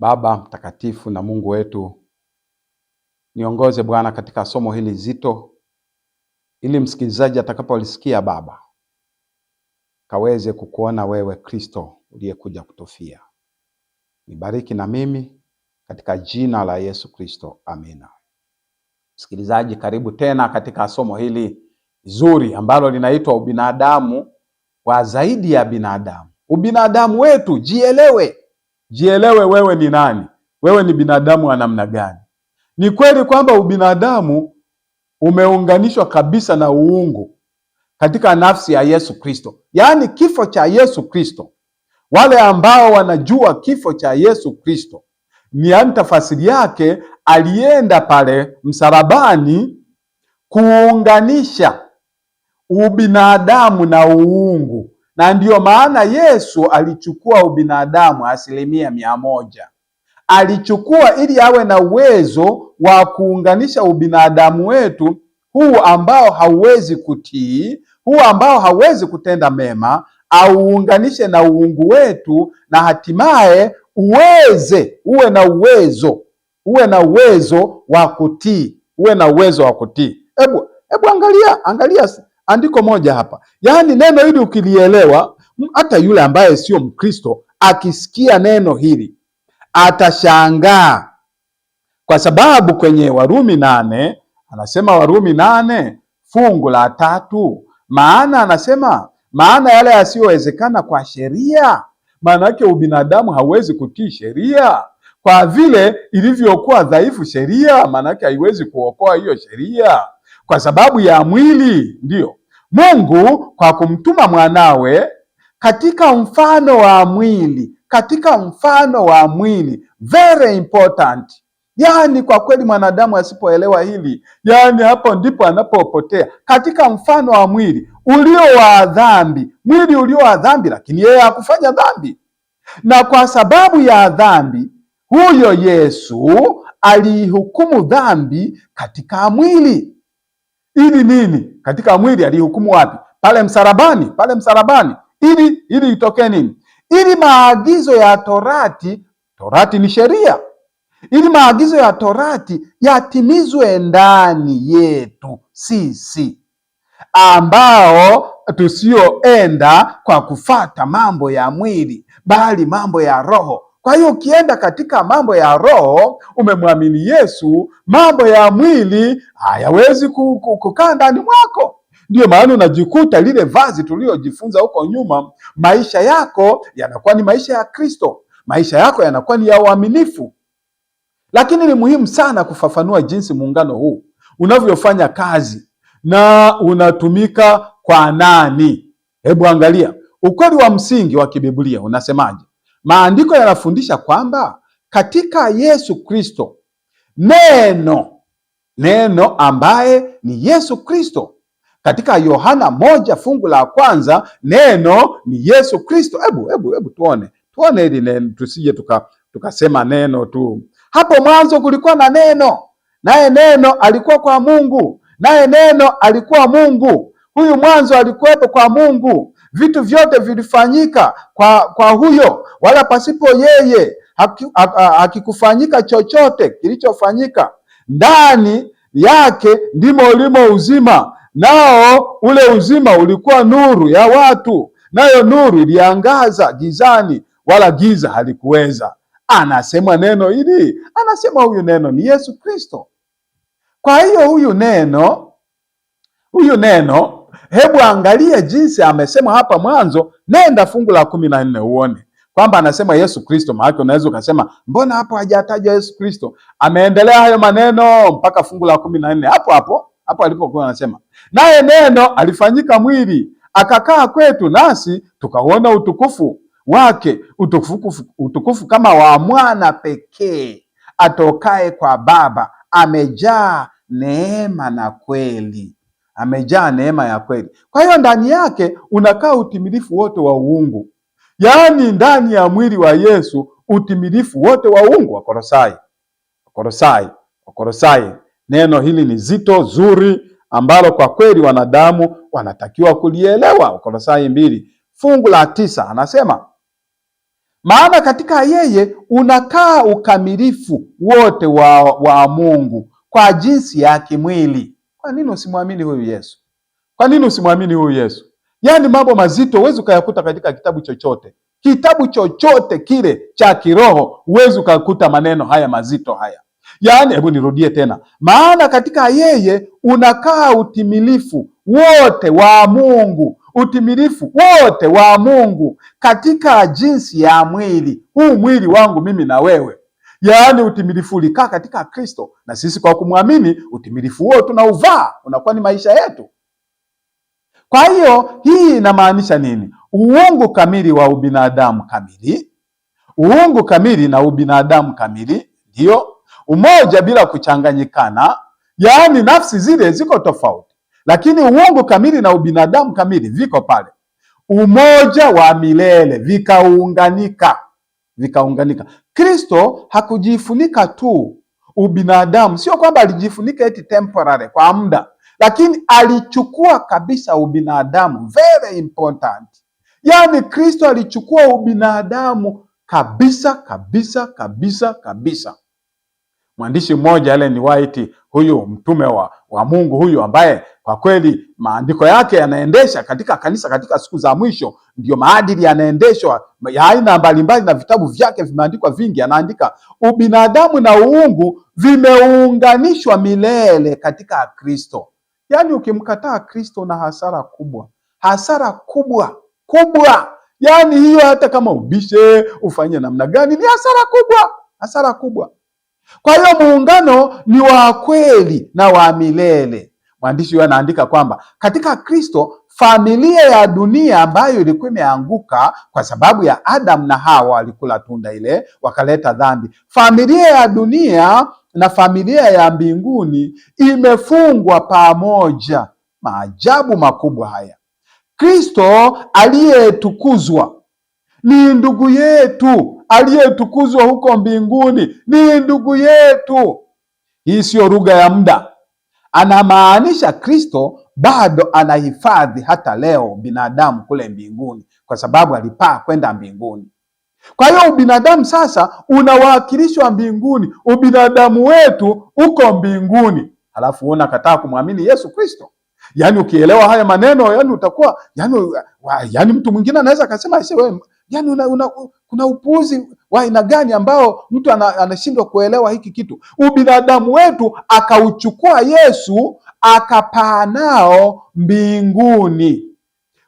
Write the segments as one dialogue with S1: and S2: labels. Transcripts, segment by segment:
S1: Baba mtakatifu na Mungu wetu, niongoze Bwana katika somo hili zito, ili msikilizaji atakapolisikia Baba, kaweze kukuona wewe Kristo uliyekuja kutufia. Nibariki na mimi katika jina la Yesu Kristo, amina. Msikilizaji, karibu tena katika somo hili zuri ambalo linaitwa ubinadamu wa zaidi ya binadamu. Ubinadamu wetu, jielewe. Jielewe wewe ni nani? Wewe ni binadamu wa namna gani? Ni kweli kwamba ubinadamu umeunganishwa kabisa na uungu katika nafsi ya Yesu Kristo. Yaani kifo cha Yesu Kristo. Wale ambao wanajua kifo cha Yesu Kristo, ni tafasiri yake, alienda pale msalabani kuunganisha ubinadamu na uungu. Na ndiyo maana Yesu alichukua ubinadamu 100%. Alichukua ili awe na uwezo wa kuunganisha ubinadamu wetu huu ambao hauwezi kutii, huu ambao hauwezi kutenda mema, auunganishe na uungu wetu, na hatimaye uwe na uwezo wa kutii, Hebu angalia andiko moja hapa. Yaani neno hili ukilielewa, hata yule ambaye sio Mkristo akisikia neno hili atashangaa, kwa sababu kwenye Warumi 8 anasema, Warumi 8 fungu la 3, maana yale yasiyowezekana kwa sheria. Maana yake ubinadamu hauwezi kutii sheria, kwa vile ilivyokuwa dhaifu sheria, maana yake haiwezi kuokoa hiyo sheria kwa sababu ya mwili. Ndio Mungu kwa kumtuma mwanawe katika mfano wa mwili, very important. Yaani kwa kweli mwanadamu asipoelewa hili, yaani hapo ndipo anapopotea. Katika mfano wa mwili ulio wa dhambi, lakini yeye hakufanya dhambi. Na kwa sababu ya dhambi, huyo Yesu alihukumu dhambi katika mwili. Ili nini? Katika mwili alihukumu wapi? Pale msalabani. Ili itokee nini? Ili maagizo ya Torati ni sheria. Ili maagizo ya Torati yatimizwe ndani yetu sisi, ambao tusioenda kwa kufata mambo ya mwili, bali mambo ya roho. Kwa hiyo ukienda katika mambo ya roho, umemwamini Yesu, mambo ya mwili hayawezi kukaa ndani mwako. Ndio maana unajikuta lile vazi tuliojifunza huko nyuma, maisha yako yanakuwa ni maisha ya Kristo, maisha yako yanakuwa ni ya uaminifu. Lakini ni muhimu sana kufafanua jinsi muungano huu unavyofanya kazi na unatumika kwa nani. Hebu angalia ukweli wa msingi wa kibiblia unasemaje? Maandiko yanafundisha kwamba katika Yesu Kristo, neno ambaye ni Yesu Kristo. Katika Yohana 1 fungu la 1, neno ni Yesu Kristo. Hebu tuone hili neno, tusije tukasema neno tu. Hapo mwanzo kulikuwa na neno, naye neno alikuwa kwa Mungu, naye neno alikuwa Mungu. Huyu mwanzo alikuwepo kwa Mungu. Vitu vyote vilifanyika kwa huyo, wala pasipo yeye hakikufanyika chochote kilichofanyika. Ndani yake ndimo ulimo uzima, nao ule uzima ulikuwa nuru ya watu, nayo nuru iliangaza gizani, wala giza halikuweza. Anasema neno hili, anasema huyu neno ni Yesu Kristo. Kwa hiyo huyu neno, hebu angalia jinsi amesema hapa mwanzo. Nenda fungu la 14 uone kwamba anasema Yesu Kristo. Maana unaweza ukasema mbona hapo hajatajwa Yesu Kristo? Ameendelea hayo maneno mpaka fungu la 14. Hapo alipokuwa anasema, naye neno alifanyika mwili akakaa kwetu, nasi tukauona utukufu wake, utukufu kama wa mwana pekee atokaye kwa Baba, amejaa neema na kweli. Amejaa neema ya kweli. Kwa hiyo ndani yake unakaa utimilifu wote wa uungu. Yaani ndani ya mwili wa Yesu utimilifu wote wa uungu. Wakolosai. Neno hili ni zito, zuri, ambalo kwa kweli wanadamu wanatakiwa kulielewa. Wakolosai 2 fungu la 9 anasema, maana katika yeye unakaa ukamilifu wote wa Mungu kwa jinsi ya kimwili. Kwa nini usimwamini huyu Yesu? Kwa nini usimwamini huyu Yesu? Yaani mambo mazito huwezi ukayakuta katika kitabu chochote. Kitabu chochote kile cha kiroho huwezi ukakuta maneno haya mazito haya. Yaani, hebu nirudie tena, maana katika yeye unakaa utimilifu wote wa Mungu, utimilifu wote wa Mungu katika jinsi ya mwili. Huu mwili wangu mimi na wewe, yaani utimilifu ulikaa katika Kristo, na sisi kwa kumwamini utimilifu huo tunauvaa, unakuwa ni maisha yetu. Kwa hiyo hii inamaanisha nini? Uungu kamili wa ubinadamu kamili, uungu kamili na ubinadamu kamili, ndio umoja bila kuchanganyikana, yaani nafsi zile ziko tofauti, lakini uungu kamili na ubinadamu kamili viko pale, umoja wa milele, vikaunganika. Kristo hakujifunika tu ubinadamu, sio kwamba alijifunika eti temporary kwa muda, lakini alichukua kabisa ubinadamu. Very important. Yaani Kristo alichukua ubinadamu kabisa kabisa kabisa kabisa. Mwandishi mmoja Ellen White, huyu mtume wa Mungu huyu, ambaye kwa kweli maandiko yake yanaendesha katika kanisa katika siku za mwisho, ndio maadili yanaendeshwa ya aina mbalimbali, na vitabu vyake vimeandikwa vingi. Anaandika ubinadamu na uungu vimeunganishwa milele katika Kristo. Yaani ukimkataa Kristo na hasara kubwa, hasara kubwa kubwa. Yaani hiyo hata kama ubishe ufanye namna gani, ni hasara kubwa, hasara kubwa. Kwa hiyo muungano ni wa kweli na wa milele. Mwandishi huyo anaandika kwamba katika Kristo familia ya dunia ambayo ilikuwa imeanguka kwa sababu ya Adam na Hawa walikula tunda ile wakaleta dhambi, familia ya dunia na familia ya mbinguni imefungwa pamoja. Maajabu makubwa haya. Kristo aliyetukuzwa ni ndugu yetu, aliyetukuzwa huko mbinguni ni ndugu yetu. Hii sio lugha ya muda. Anamaanisha Kristo bado anahifadhi hata leo binadamu kule mbinguni, kwa sababu alipaa kwenda mbinguni. Kwa hiyo ubinadamu sasa unawakilishwa mbinguni, ubinadamu wetu uko mbinguni. Halafu unakataa kumwamini Yesu Kristo. Yaani ukielewa haya maneno, yaani utakuwa yaani mtu mwingine anaweza akasema wewe, yaani kuna upuuzi wa aina gani ambao mtu anashindwa kuelewa hiki kitu. Ubinadamu wetu akauchukua Yesu akapaa nao mbinguni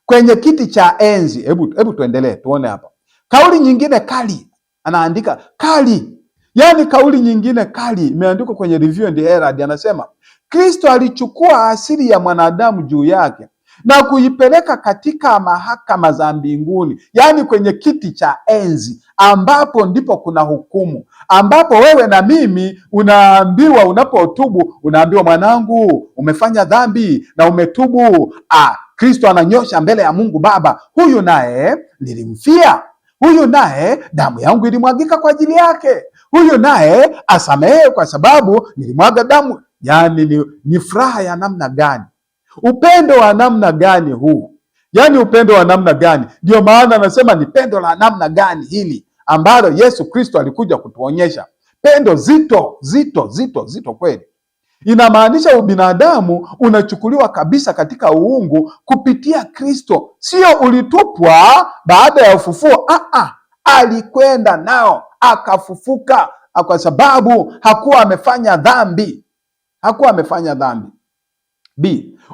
S1: kwenye kiti cha enzi. Hebu tuendelee tuone hapa. Kauli nyingine kali, anaandika kali, yaani kauli nyingine kali imeandikwa kwenye Review and Herald. Anasema Kristo alichukua asili ya mwanadamu juu yake na kuipeleka katika mahakama za mbinguni, yaani kwenye kiti cha enzi, ambapo ndipo kuna hukumu, ambapo wewe na mimi unaambiwa, unapotubu unaambiwa, mwanangu, umefanya dhambi na umetubu. Kristo ananyosha mbele ya Mungu Baba, huyu naye nilimfia, huyu naye damu yangu ilimwagika kwa ajili yake, huyu naye asamehe kwa sababu nilimwaga damu. Yaani ni furaha ya namna gani? Upendo wa namna gani huu? Yaani upendo wa namna gani? Ndio maana anasema ni pendo la namna gani hili ambalo Yesu Kristo alikuja kutuonyesha. Pendo zito zito zito zito kweli. Inamaanisha ubinadamu unachukuliwa kabisa katika uungu kupitia Kristo. Sio ulitupwa baada ya ufufuo. Alikwenda nao akafufuka, kwa sababu hakuwa amefanya dhambi. Hakuwa amefanya dhambi.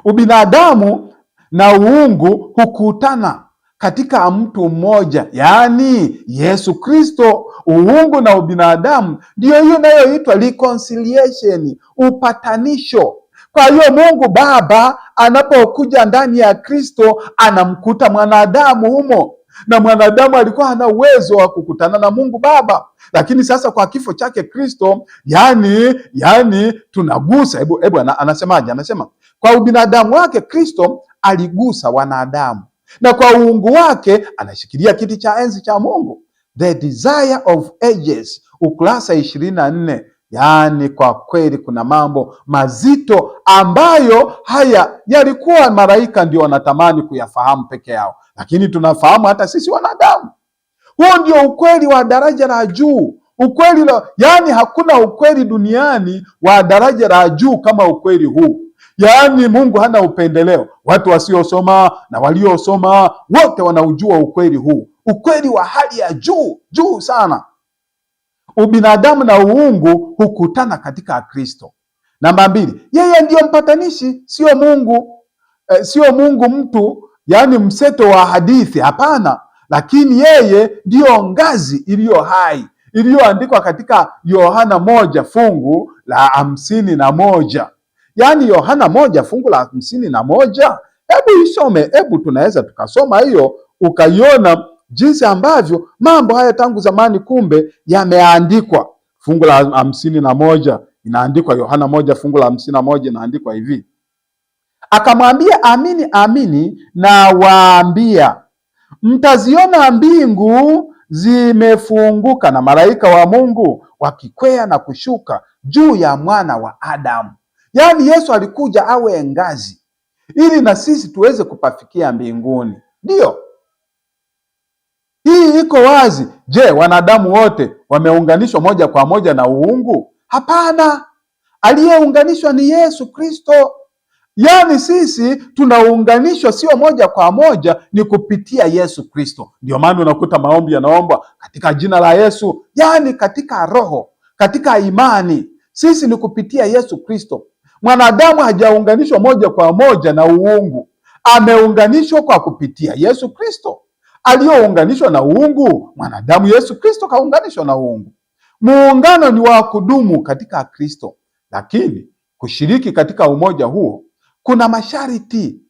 S1: Ubinadamu na uungu hukutana katika mtu mmoja, yaani Yesu Kristo. Uungu na ubinadamu ndio hiyo inayoitwa reconciliation, upatanisho. Kwa hiyo Mungu Baba anapokuja ndani ya Kristo anamkuta mwanadamu humo, na mwanadamu alikuwa hana uwezo wa kukutana na Mungu Baba, lakini sasa kwa kifo chake Kristo, yani tunagusa. Hebu anasemaje? Anasema kwa ubinadamu wake Kristo aligusa wanadamu, na kwa uungu wake anashikilia kiti cha enzi cha Mungu. The Desire of Ages, ukurasa 24. Yaani kwa kweli kuna mambo mazito ambayo haya yalikuwa malaika ndio wanatamani kuyafahamu peke yao, lakini tunafahamu hata sisi wanadamu. Huo ndio ukweli wa daraja la juu. Yani hakuna ukweli duniani wa daraja la juu kama ukweli huu. Yaani Mungu hana upendeleo. Watu wasiosoma na waliosoma wote wanaujua ukweli huu, ukweli wa hali ya juu sana. Ubinadamu na uungu hukutana katika Kristo. Namba 2, yeye ndiyo mpatanishi, sio Mungu. Sio Mungu mtu, yaani mseto wa hadithi, hapana. Lakini yeye ndiyo ngazi iliyo hai, iliyoandikwa katika Yohana 1 fungu la 51. Yaani Yohana 1 fungu la 51. Hebu isome, tunaweza tukasoma hiyo ukaiona jinsi ambavyo mambo haya tangu zamani kumbe yameandikwa. Fungu la 51 inaandikwa, Yohana 1 fungu la 51 inaandikwa hivi: akamwambia, amini amini nawaambia, mtaziona mbingu zimefunguka na malaika wa Mungu wakikwea na kushuka juu ya mwana wa Adamu. Yaani Yesu alikuja awe ngazi ili na sisi tuweze kupafikia mbinguni. Ndio hii iko wazi. Je, wanadamu wote wameunganishwa moja kwa moja na uungu? Hapana. Aliyeunganishwa ni Yesu Kristo. Yaani sisi tunaunganishwa sio moja kwa moja, ni kupitia Yesu Kristo. Ndio maana unakuta maombi yanaombwa katika jina la Yesu, yaani katika roho, katika imani. Sisi ni kupitia Yesu Kristo. Mwanadamu hajaunganishwa moja kwa moja na uungu, ameunganishwa kwa kupitia Yesu Kristo. Aliyounganishwa na uungu mwanadamu, Yesu Kristo kaunganishwa na uungu. Muungano ni wa kudumu katika Kristo, lakini kushiriki katika umoja huo kuna masharti.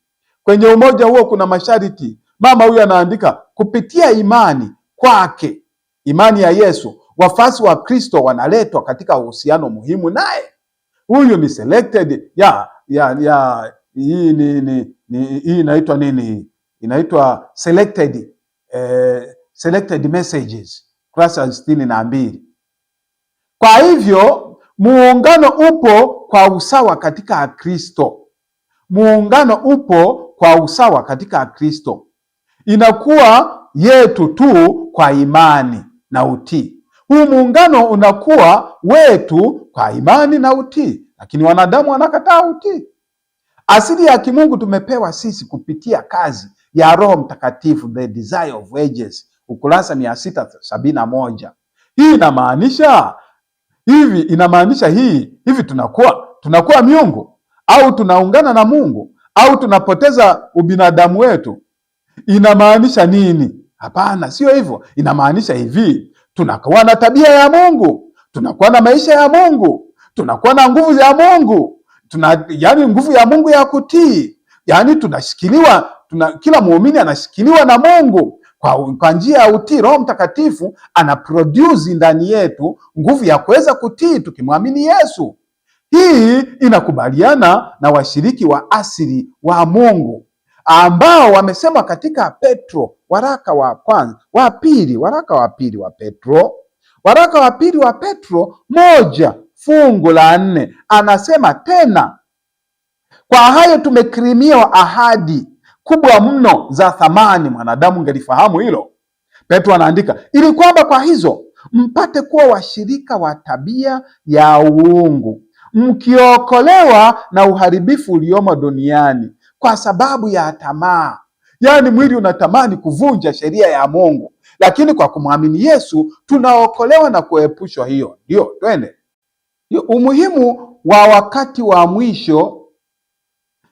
S1: Kwenye umoja huo kuna masharti. Mama huyu anaandika, kupitia imani kwake, imani ya Yesu, wafuasi wa Kristo wanaletwa katika uhusiano muhimu naye. Huyu ni selected hii inaitwa nini? Inaitwa selected messages, kurasa 62. Kwa hivyo muungano upo kwa usawa katika Kristo. Muungano upo kwa usawa katika Kristo. Inakuwa yetu tu kwa imani na utii. Huu muungano unakuwa wetu kwa imani na utii, lakini wanadamu wanakataa utii. Asili ya kimungu tumepewa sisi kupitia kazi ya Roho Mtakatifu, the desire of ages, ukurasa 671. Hii inamaanisha hivi tunakuwa miungu au tunaungana na Mungu au tunapoteza ubinadamu wetu? Inamaanisha nini? Hapana, sio hivyo. Inamaanisha hivi, tunakuwa na tabia ya Mungu, tunakuwa na maisha ya Mungu, tunakuwa na nguvu ya Mungu, yaani nguvu ya Mungu ya kutii. Yaani tunashikiliwa, kila muumini anashikiliwa na Mungu kwa njia ya utii. Roho Mtakatifu ana produce ndani yetu nguvu ya kuweza kutii tukimwamini Yesu. Hii inakubaliana na washiriki wa asili wa Mungu ambao wamesema katika Petro, waraka wa pili wa Petro 1 fungu la 4, anasema tena, kwa hayo tumekirimiwa ahadi kubwa mno za thamani. Mwanadamu ngelifahamu hilo. Petro anaandika, ili kwamba kwa hizo mpate kuwa washirika wa tabia ya uungu, mkiokolewa na uharibifu uliomo duniani kwa sababu ya tamaa. Yaani mwili unatamani kuvunja sheria ya Mungu, lakini kwa kumwamini Yesu tunaokolewa na kuepushwa hiyo. Ndio, twende. Umuhimu wa wakati wa mwisho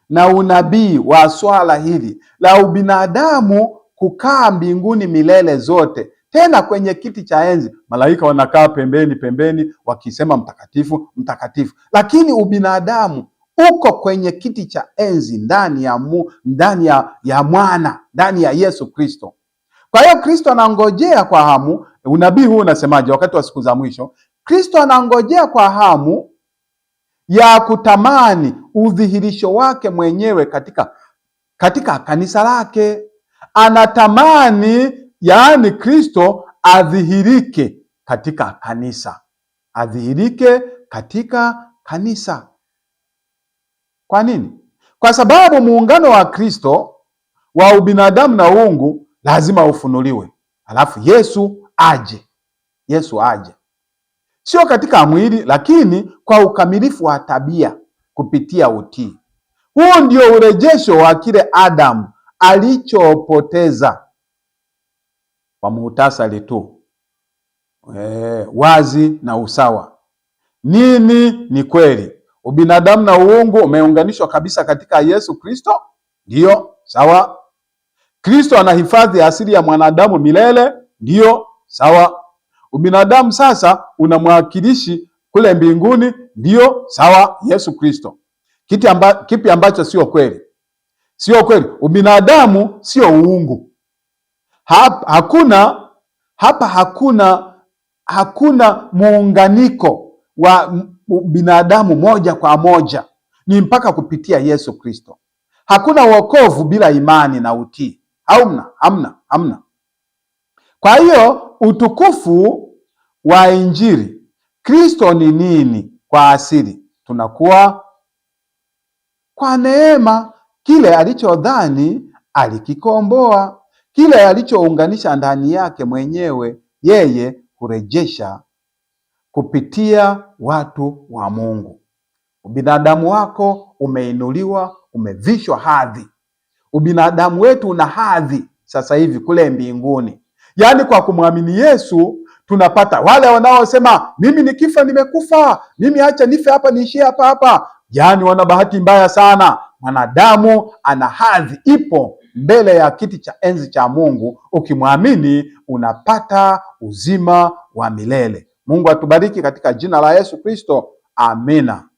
S1: na unabii wa swala hili la ubinadamu kukaa mbinguni milele zote, tena kwenye kiti cha enzi. Malaika wanakaa pembeni wakisema mtakatifu, mtakatifu, lakini ubinadamu uko kwenye kiti cha enzi ndani ya mwana, ndani ya Yesu Kristo. Kwa hiyo Kristo anangojea kwa hamu. Unabii huu unasemaje? Wakati wa siku za mwisho, Kristo anangojea kwa hamu ya kutamani udhihirisho wake mwenyewe katika kanisa lake. Anatamani, yaani Kristo adhihirike katika kanisa, adhihirike katika kanisa. Kwa nini? Kwa sababu muungano wa Kristo wa ubinadamu na uungu lazima ufunuliwe. alafu Yesu aje. Yesu aje sio katika mwili, lakini kwa ukamilifu wa tabia kupitia utii. Huo ndio urejesho wa kile Adamu alichopoteza. Kwa muhtasari tu, wazi na usawa. Nini ni kweli? Ubinadamu na uungu umeunganishwa kabisa katika Yesu Kristo. Ndiyo, sawa. Kristo anahifadhi asili ya mwanadamu milele. Ndiyo, sawa. Ubinadamu sasa una mwakilishi kule mbinguni. Ndiyo, sawa. Yesu Kristo. Kipi ambacho sio kweli? Sio kweli. Ubinadamu sio uungu. Hakuna muunganiko wa binadamu moja kwa moja, ni mpaka kupitia Yesu Kristo. Hakuna wokovu bila imani na utii. Hamna. Kwa hiyo utukufu wa Injili, Kristo ni nini kwa asili? Tunakuwa kwa neema. Kile alichodhani alikikomboa, kile alichounganisha ndani yake mwenyewe, yeye kurejesha kupitia watu wa Mungu. Ubinadamu wako umeinuliwa, umevishwa hadhi. Ubinadamu wetu una hadhi sasa hivi kule mbinguni. Yaani kwa kumwamini Yesu tunapata. Wale wanaosema mimi nikifa nimekufa, mimi acha nife hapa niishie hapa, yaani wana bahati mbaya sana. Mwanadamu ana hadhi, ipo mbele ya kiti cha enzi cha Mungu. Ukimwamini unapata uzima wa milele. Mungu atubariki katika jina la Yesu Kristo. Amina.